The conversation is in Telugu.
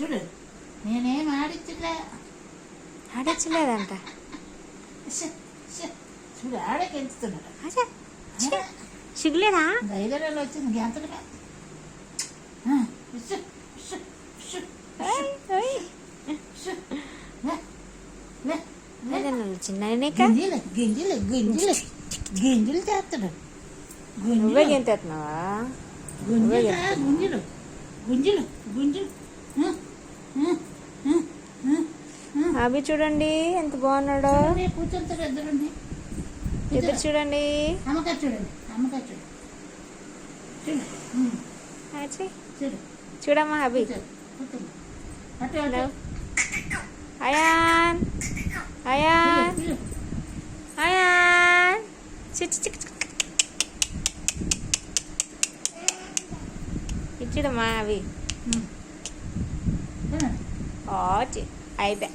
చూడు నేనేం ఆడించలేదంట. చూడు ఆడకి ఎంచుతున్నాడు. సిగ్గులేదా? ధైర్యాలు వచ్చింది గంతలుగా. చిన్న గింజలు గింజలు గింజలు గింజలు చేస్తాడు. నువ్వే గెంతేస్తున్నావా? గుంజలు గుంజలు గుంజలు. అవి చూడండి ఎంత బాగున్నాడో. కూర్చొని ఇద్దరు ఇద్దరు చూడండి. అమ్మకాయ చూడండి, అమ్మకాయ చూడు చూడు చూడమ్మా అభి. అటు అయాన్ అయాన్ అయాన్ ఇచ్చుడమ్మా అవి. అయిపోయా.